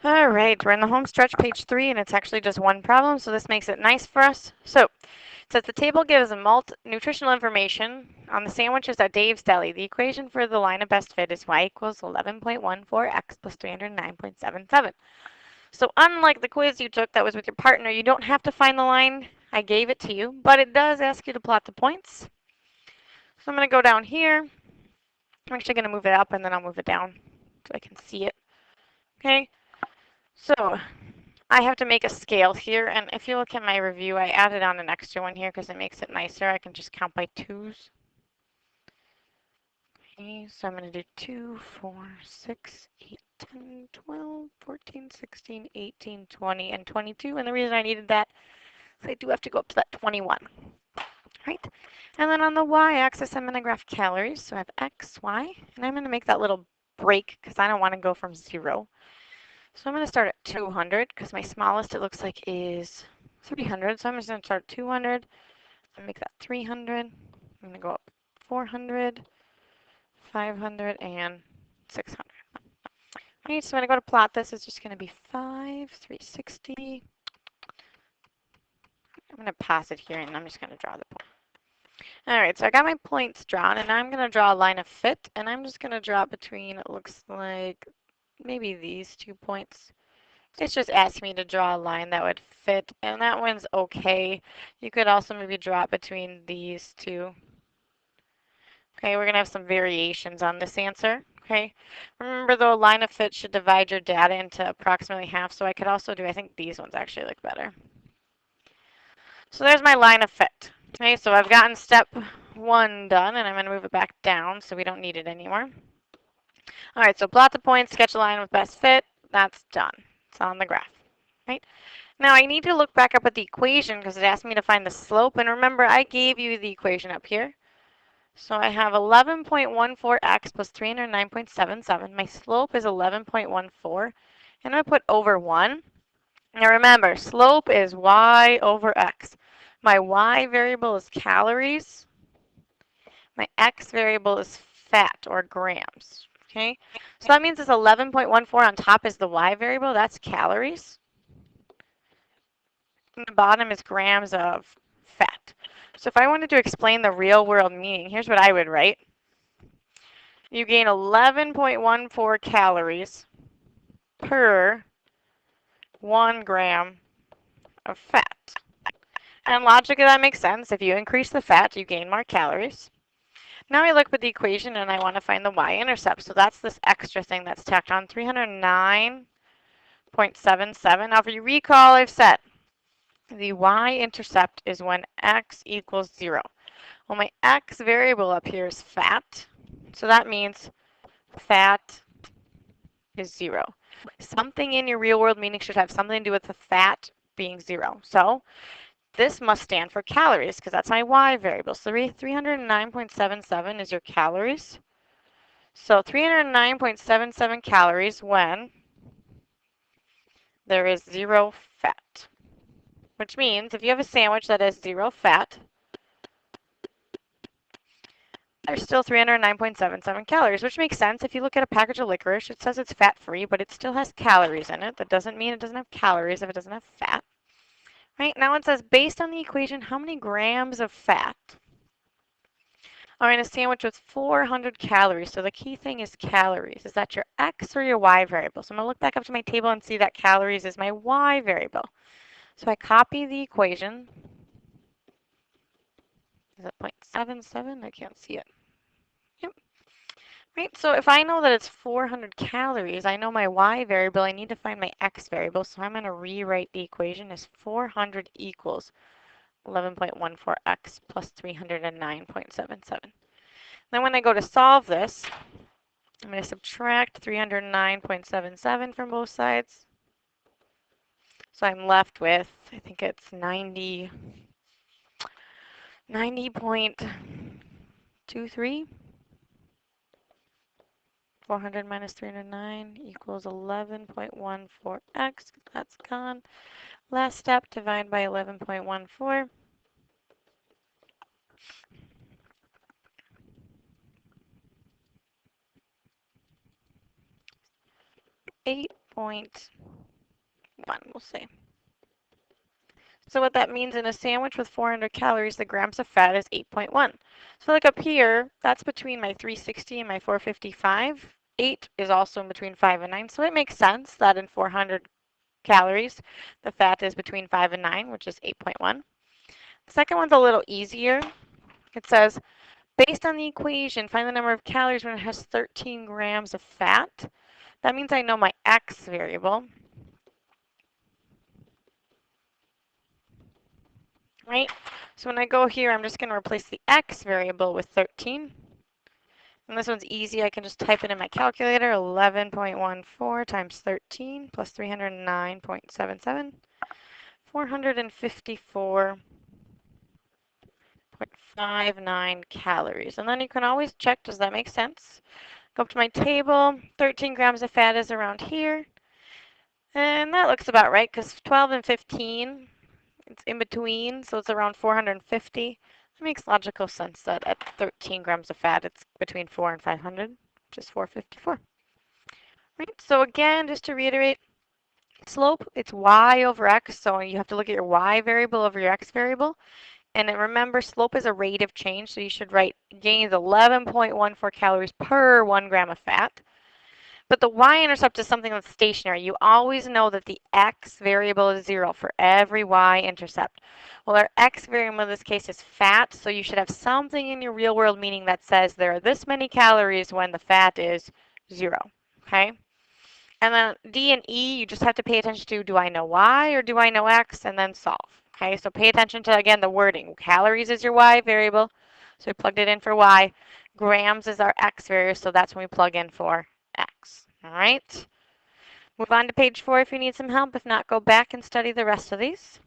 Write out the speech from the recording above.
All right, we're in the home stretch, page 3, and it's actually just one problem, so this makes it nice for us. So, it says the table gives nutritional information on the sandwiches at Dave's Deli. The equation for the line of best fit is y equals 11.14x plus 309.77. So unlike the quiz you took that was with your partner, you don't have to find the line. I gave it to you, but it does ask you to plot the points. So I'm going to go down here. I'm actually going to move it up and then I'll move it down so I can see it. Okay, so I have to make a scale here, and if you look at my review, I added on an extra one here because it makes it nicer. I can just count by twos. Okay, so I'm going to do 2, 4, 6, 8, 10, 12, 14, 16, 18, 20, and 22. And the reason I needed that is I do have to go up to that 21. Right? And then on the y-axis, I'm going to graph calories. So I have x, y, and I'm going to make that little break because I don't want to go from 0. So I'm going to start at 200 because my smallest it looks like is 300. So I'm just going to start at 200 and make that 300. I'm going to go up 400, 500, and 600. Right, so when I go to plot this, it's just going to be 5, 360. I'm going to pass it here and I'm just going to draw the point. All right, so I got my points drawn and I'm going to draw a line of fit and I'm just going to draw between, it looks like maybe these 2 points. It's just asking me to draw a line that would fit, and that one's okay. You could also maybe draw it between these two. Okay, we're going to have some variations on this answer. Okay, remember though, line of fit should divide your data into approximately half, so I could also do, I think these ones actually look better. So there's my line of fit. Okay, so I've gotten step 1 done, and I'm going to move it back down so we don't need it anymore. All right, so plot the points, sketch a line with best fit. That's done. It's on the graph. Right? Now I need to look back up at the equation because it asked me to find the slope. And remember, I gave you the equation up here. So I have 11.14x plus 309.77. My slope is 11.14. And I put over 1. Now remember, slope is y over x. My y variable is calories. My x variable is fat or grams. Okay, so that means this 11.14 on top is the y variable. That's calories. And the bottom is grams of fat. So if I wanted to explain the real world meaning, here's what I would write. You gain 11.14 calories per 1 gram of fat. And logically that makes sense. If you increase the fat, you gain more calories. Now I look at the equation and I want to find the y-intercept. So that's this extra thing that's tacked on, 309.77. Now if you recall, I've said the y-intercept is when x equals 0. Well, my x variable up here is fat. So that means fat is 0. Something in your real world meaning should have something to do with the fat being 0. So this must stand for calories because that's my y variable. So 309.77 is your calories. So 309.77 calories when there is 0 fat. Which means if you have a sandwich that has 0 fat, there's still 309.77 calories, which makes sense. If you look at a package of licorice, it says it's fat-free, but it still has calories in it. That doesn't mean it doesn't have calories if it doesn't have fat. Right, now it says, based on the equation, how many grams of fat are in a sandwich with 400 calories? So the key thing is calories. Is that your x or your y variable? So I'm going to look back up to my table and see that calories is my y variable. So I copy the equation. Is it 0.77? I can't see it. Yep. Right, so if I know that it's 400 calories, I know my y variable, I need to find my x variable, so I'm going to rewrite the equation as 400 equals 11.14x plus 309.77. Then when I go to solve this, I'm going to subtract 309.77 from both sides. So I'm left with, I think it's 90.23. 400 minus 309 equals 11.14x. That's gone. Last step, divide by 11.14. 8.0 we'll say. So what that means in a sandwich with 400 calories, the grams of fat is 8.1. So like up here, that's between my 360 and my 455. 8 is also in between 5 and 9, so it makes sense that in 400 calories, the fat is between 5 and 9, which is 8.1. The second one's a little easier. It says, based on the equation, find the number of calories when it has 13 grams of fat. That means I know my x variable, right? So when I go here, I'm just going to replace the x variable with 13. And this one's easy. I can just type it in my calculator, 11.14 times 13 plus 309.77, 454.59 calories. And then you can always check, does that make sense? Go up to my table, 13 grams of fat is around here. And that looks about right because 12 and 15, it's in between, so it's around 450. It makes logical sense that at 13 grams of fat, it's between 4 and 500, which is 454. Right, so again, just to reiterate, slope, it's y over x, so you have to look at your y variable over your x variable. And then remember, slope is a rate of change, so you should write gains 11.14 calories per 1 gram of fat. But the y-intercept is something that's stationary. You always know that the x variable is 0 for every y-intercept. Well, our x variable in this case is fat, so you should have something in your real world meaning that says there are this many calories when the fat is 0, okay? And then D and E, you just have to pay attention to, do I know y or do I know x, and then solve. Okay, so pay attention to, again, the wording. Calories is your y variable, so we plugged it in for y. Grams is our x variable, so that's when we plug in for x. All right, move on to page 4 if you need some help. If not, go back and study the rest of these.